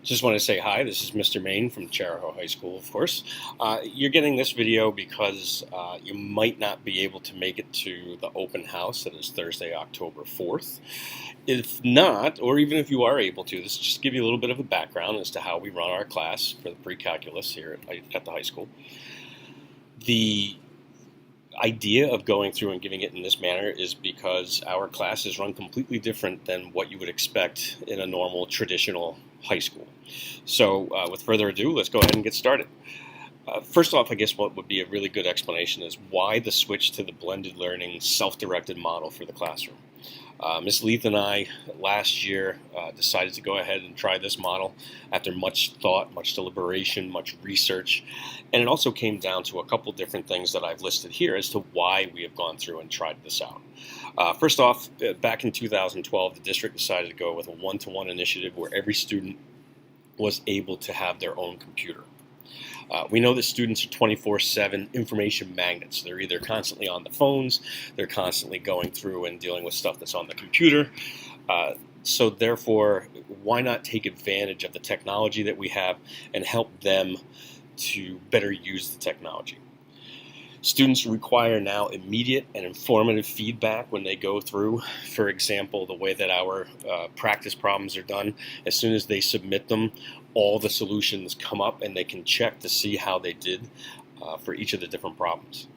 Just want to say hi. This is Mr. Main from Charahoe High School, of course. You're getting this video because you might not be able to make it to the open house that is Thursday, October 4th. If not, or even if you are able to, this just give you a little bit of a background as to how we run our class for the pre-calculus here at the high school. The idea of going through and giving it in this manner is because our classes run completely different than what you would expect in a normal traditional high school. So with further ado, let's go ahead and get started. First off, I guess what would be a really good explanation is why the switch to the blended learning self-directed model for the classroom. Ms. Leith and I last year decided to go ahead and try this model after much thought, much deliberation, much research, and it also came down to a couple different things that I've listed here as to why we have gone through and tried this out. First off, back in 2012, the district decided to go with a one-to-one initiative where every student was able to have their own computer. We know that students are 24/7 information magnets. They're either constantly on the phones, they're constantly going through and dealing with stuff that's on the computer. So therefore, why not take advantage of the technology that we have and help them to better use the technology? Students require now immediate and informative feedback when they go through. For example, the way that our practice problems are done, as soon as they submit them, all the solutions come up and they can check to see how they did for each of the different problems.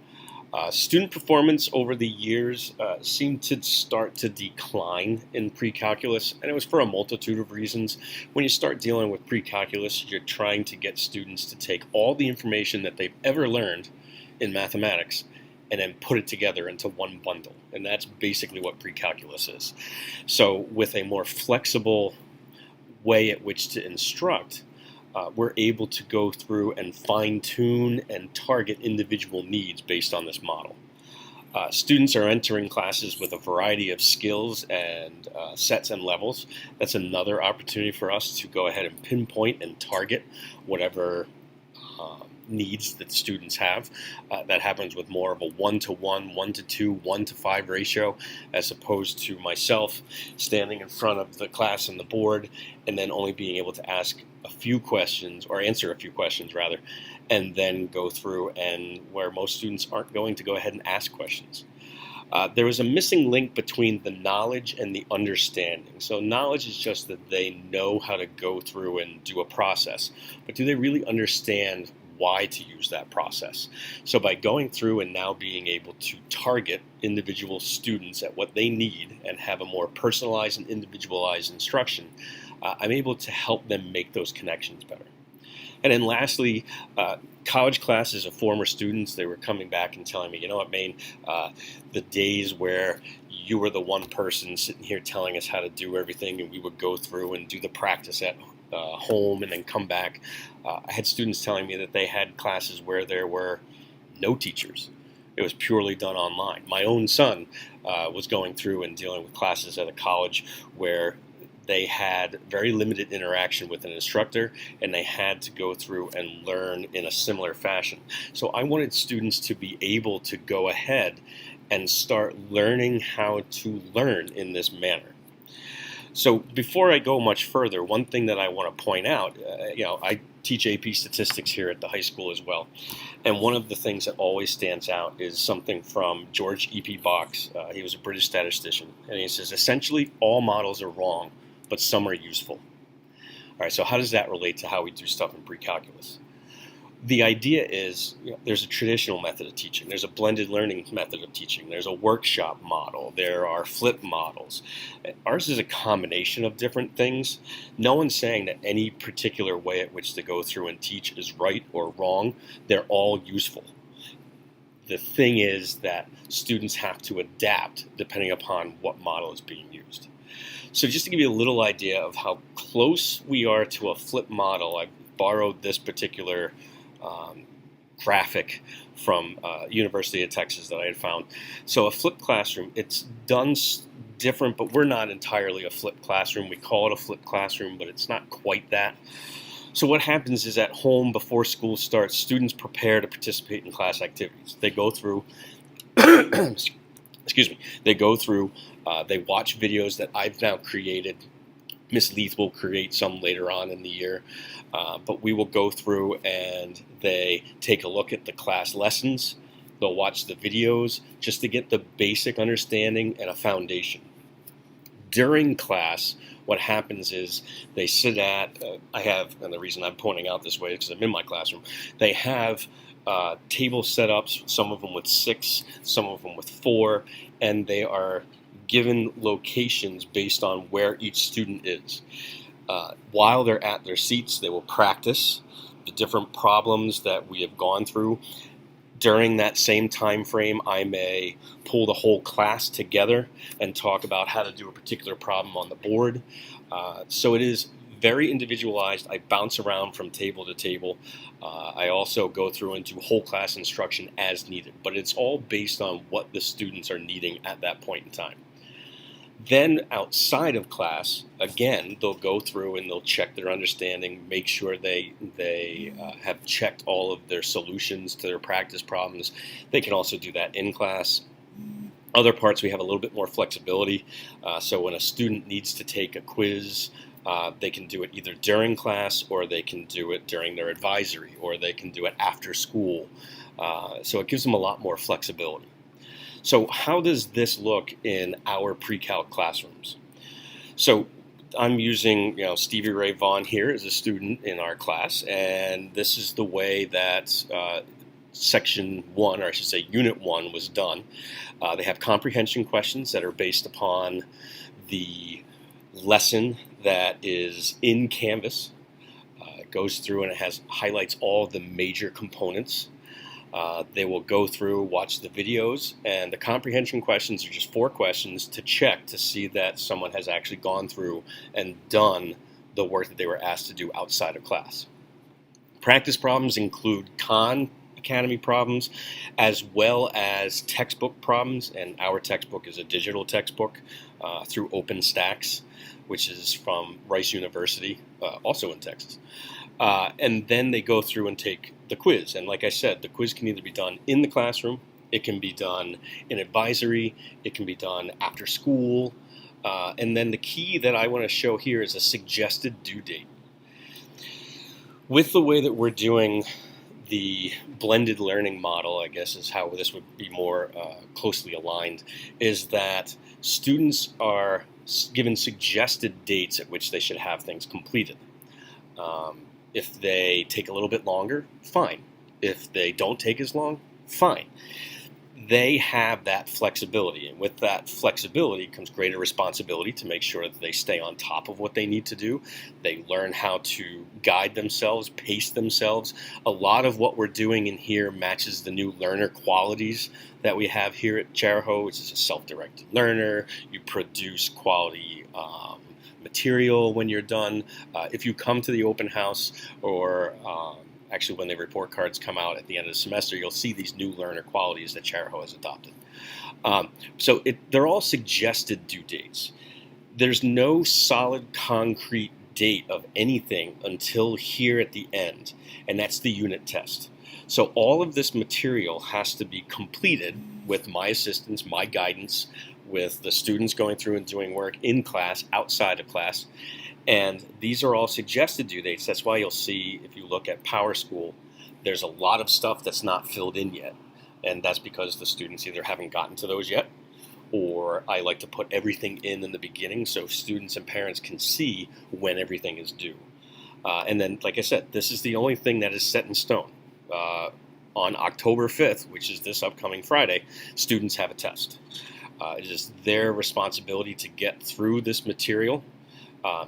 Student performance over the years seemed to start to decline in pre-calculus, and it was for a multitude of reasons. When you start dealing with pre-calculus, you're trying to get students to take all the information that they've ever learned in mathematics and then put it together into one bundle, and that's basically what pre-calculus is. So with a more flexible way at which to instruct, we're able to go through and fine-tune and target individual needs based on this model. Students are entering classes with a variety of skills and sets and levels. That's another opportunity for us to go ahead and pinpoint and target whatever needs that students have. That happens with more of a 1-to-1, 1-to-2, 1-to-5 ratio, as opposed to myself standing in front of the class and the board and then only being able to ask a few questions, or answer a few questions rather, and then go through, and where most students aren't going to go ahead and ask questions. There was a missing link between the knowledge and the understanding. So knowledge is just that they know how to go through and do a process, but do they really understand why to use that process? So by going through and now being able to target individual students at what they need and have a more personalized and individualized instruction, I'm able to help them make those connections better. And then lastly, college classes of former students, they were coming back and telling me, you know what, Maine, the days where you were the one person sitting here telling us how to do everything and we would go through and do the practice at home and then come back. I had students telling me that they had classes where there were no teachers. It was purely done online. My own son was going through and dealing with classes at a college where they had very limited interaction with an instructor, and they had to go through and learn in a similar fashion. So I wanted students to be able to go ahead and start learning how to learn in this manner. So before I go much further, one thing that I want to point out, I teach AP statistics here at the high school as well. And one of the things that always stands out is something from George E.P. Box. He was a British statistician. And he says, essentially, all models are wrong, but some are useful. All right, so how does that relate to how we do stuff in pre-calculus? The idea is, there's a traditional method of teaching. There's a blended learning method of teaching. There's a workshop model. There are flip models. Ours is a combination of different things. No one's saying that any particular way at which to go through and teach is right or wrong. They're all useful. The thing is that students have to adapt depending upon what model is being used. So just to give you a little idea of how close we are to a flip model, I borrowed this particular graphic from University of Texas that I had found. So a flipped classroom, it's done different, but we're not entirely a flipped classroom. We call it a flipped classroom, but it's not quite that. So what happens is at home, before school starts, students prepare to participate in class activities. They go through, excuse me, they watch videos that I've now created Miss Leith will create some later on in the year, but we will go through and they take a look at the class lessons. They'll watch the videos just to get the basic understanding and a foundation. During class, what happens is they sit at, and the reason I'm pointing out this way is because I'm in my classroom, they have table setups, some of them with 6, some of them with 4, and they are given locations based on where each student is. While they're at their seats, they will practice the different problems that we have gone through. During that same time frame, I may pull the whole class together and talk about how to do a particular problem on the board. So it is very individualized. I bounce around from table to table. I also go through and do whole class instruction as needed, but it's all based on what the students are needing at that point in time. Then outside of class, again, they'll go through and they'll check their understanding, make sure they have checked all of their solutions to their practice problems. They can also do that in class. Other parts we have a little bit more flexibility. So when a student needs to take a quiz, they can do it either during class, or they can do it during their advisory, or they can do it after school. So it gives them a lot more flexibility. So how does this look in our pre-calc classrooms? So I'm using Stevie Ray Vaughan here as a student in our class, and this is the way that Section 1, or I should say Unit 1, was done. They have comprehension questions that are based upon the lesson that is in Canvas. It goes through and it highlights all the major components. They will go through, watch the videos, and the comprehension questions are just 4 questions to check to see that someone has actually gone through and done the work that they were asked to do outside of class. Practice problems include Khan Academy problems as well as textbook problems, and our textbook is a digital textbook through OpenStax, which is from Rice University, also in Texas. And then they go through and take the quiz. And like I said, the quiz can either be done in the classroom, it can be done in advisory, it can be done after school. And then the key that I want to show here is a suggested due date. With the way that we're doing the blended learning model, I guess is how this would be more closely aligned, is that students are given suggested dates at which they should have things completed. If they take a little bit longer, fine. If they don't take as long, fine. They have that flexibility, and with that flexibility comes greater responsibility to make sure that they stay on top of what they need to do. They learn how to guide themselves, pace themselves. A lot of what we're doing in here matches the new learner qualities that we have here at Charahoe, which is a self-directed learner. You produce quality material when you're done. If you come to the open house, or actually when the report cards come out at the end of the semester, you'll see these new learner qualities that Charahoe has adopted. So they're all suggested due dates. There's no solid concrete date of anything until here at the end, and that's the unit test. So all of this material has to be completed with my assistance, my guidance, with the students going through and doing work in class, outside of class. And these are all suggested due dates. That's why you'll see, if you look at PowerSchool, there's a lot of stuff that's not filled in yet. And that's because the students either haven't gotten to those yet, or I like to put everything in the beginning so students and parents can see when everything is due. And then, like I said, this is the only thing that is set in stone. On October 5th, which is this upcoming Friday, students have a test. It is their responsibility to get through this material.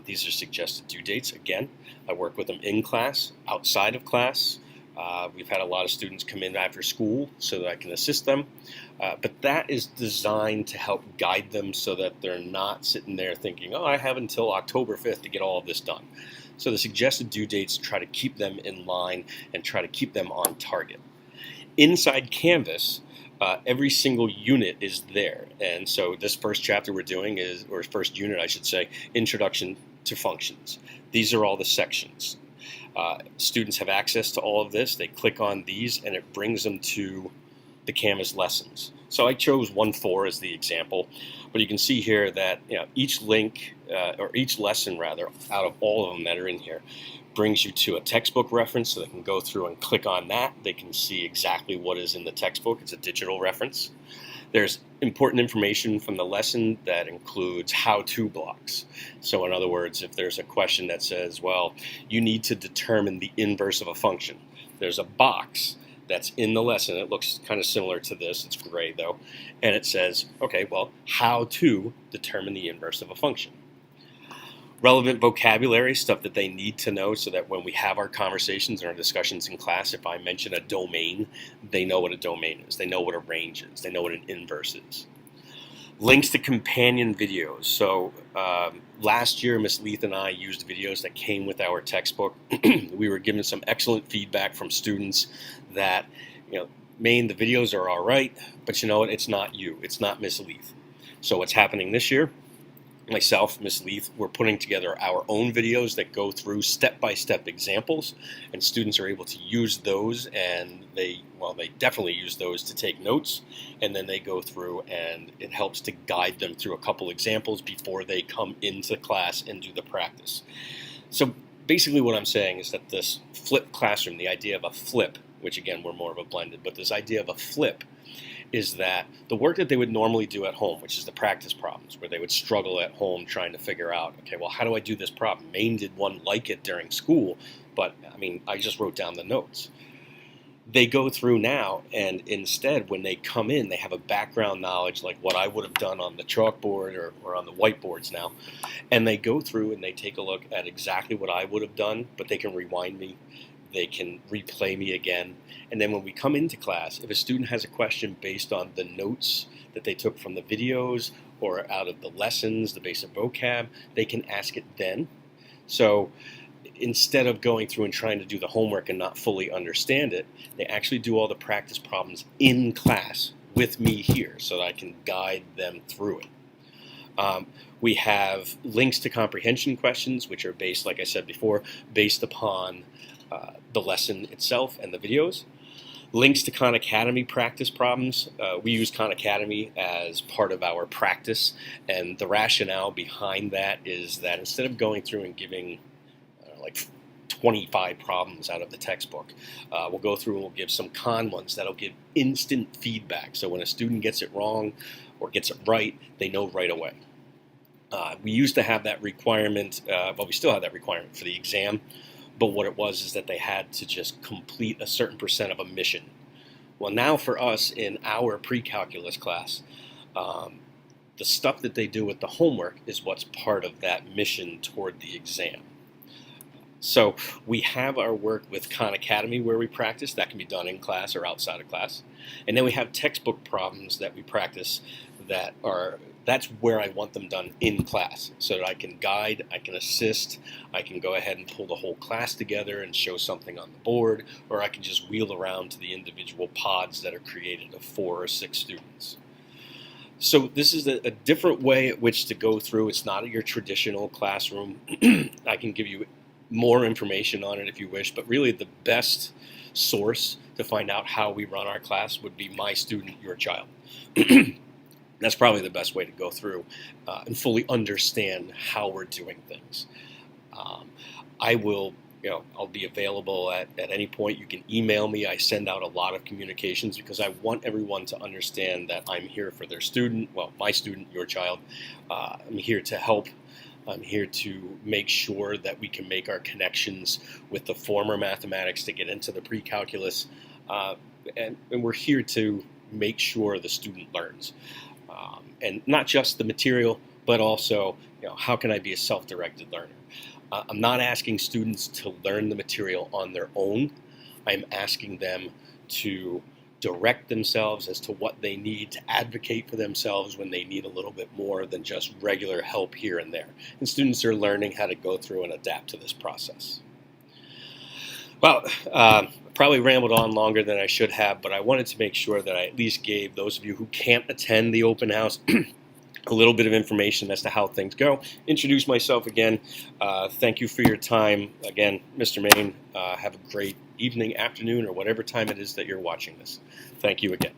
These are suggested due dates. Again, I work with them in class, outside of class. We've had a lot of students come in after school so that I can assist them. But that is designed to help guide them so that they're not sitting there thinking, oh, I have until October 5th to get all of this done. So the suggested due dates try to keep them in line and try to keep them on target. Inside Canvas, every single unit is there. And so this first chapter we're doing is, or first unit I should say, Introduction to Functions. These are all the sections. Students have access to all of this. They click on these and it brings them to the Canvas lessons. So I chose 1-4 as the example, but you can see here that each link, or each lesson rather, out of all of them that are in here, brings you to a textbook reference, so they can go through and click on that. They can see exactly what is in the textbook. It's a digital reference. There's important information from the lesson that includes how-to blocks. So in other words, if there's a question that says, well, you need to determine the inverse of a function, there's a box that's in the lesson. It looks kind of similar to this. It's gray though. And it says, okay, well, how to determine the inverse of a function. Relevant vocabulary, stuff that they need to know so that when we have our conversations and our discussions in class, if I mention a domain, they know what a domain is. They know what a range is. They know what an inverse is. Links to companion videos. So last year, Ms. Leith and I used videos that came with our textbook. We were given some excellent feedback from students that, Maine, the videos are all right, but you know what? It's not you. It's not Ms. Leith. So what's happening this year? Myself, Ms. Leith, we're putting together our own videos that go through step-by-step examples, and students are able to use those, and they definitely use those to take notes, and then they go through and it helps to guide them through a couple examples before they come into class and do the practice. So basically what I'm saying is that this flipped classroom, the idea of a flip, which again we're more of a blended, but this idea of a flip is that the work that they would normally do at home, which is the practice problems, where they would struggle at home trying to figure out, okay, well, how do I do this problem? Maine did one like it during school, but I just wrote down the notes. They go through now, and instead, when they come in, they have a background knowledge like what I would have done on the chalkboard or on the whiteboards now. And they go through and they take a look at exactly what I would have done, but they can rewind me. They can replay me again. And then when we come into class, if a student has a question based on the notes that they took from the videos or out of the lessons, the basic vocab, they can ask it then. So instead of going through and trying to do the homework and not fully understand it, they actually do all the practice problems in class with me here so that I can guide them through it. We have links to comprehension questions, which are based, like I said before, based upon the lesson itself and the videos. Links to Khan Academy practice problems. We use Khan Academy as part of our practice, and the rationale behind that is that instead of going through and giving like 25 problems out of the textbook, we'll go through and we'll give some Khan ones that'll give instant feedback. So when a student gets it wrong or gets it right, they know right away. We used to have that requirement, we still have that requirement for the exam. But what it was is that they had to just complete a certain percent of a mission. Well, now for us in our pre-calculus class, the stuff that they do with the homework is what's part of that mission toward the exam. So we have our work with Khan Academy where we practice. That can be done in class or outside of class. And then we have textbook problems that we practice that's where I want them done in class, so that I can guide, I can assist, I can go ahead and pull the whole class together and show something on the board, or I can just wheel around to the individual pods that are created of 4 or 6 students. So this is a different way at which to go through. It's not your traditional classroom. I can give you more information on it if you wish, but really the best source to find out how we run our class would be My Student, Your Child. That's probably the best way to go through and fully understand how we're doing things. I'll be available at any point. You can email me. I send out a lot of communications because I want everyone to understand that I'm here for their student, my student, your child. I'm here to help. I'm here to make sure that we can make our connections with the former mathematics to get into the pre-calculus. And we're here to make sure the student learns. And not just the material, but also, how can I be a self-directed learner? I'm not asking students to learn the material on their own. I'm asking them to direct themselves as to what they need, to advocate for themselves when they need a little bit more than just regular help here and there. And students are learning how to go through and adapt to this process. Well, probably rambled on longer than I should have, but I wanted to make sure that I at least gave those of you who can't attend the open house a little bit of information as to how things go. Introduce myself again. Thank you for your time. Again, Mr. Maine, have a great evening, afternoon, or whatever time it is that you're watching this. Thank you again.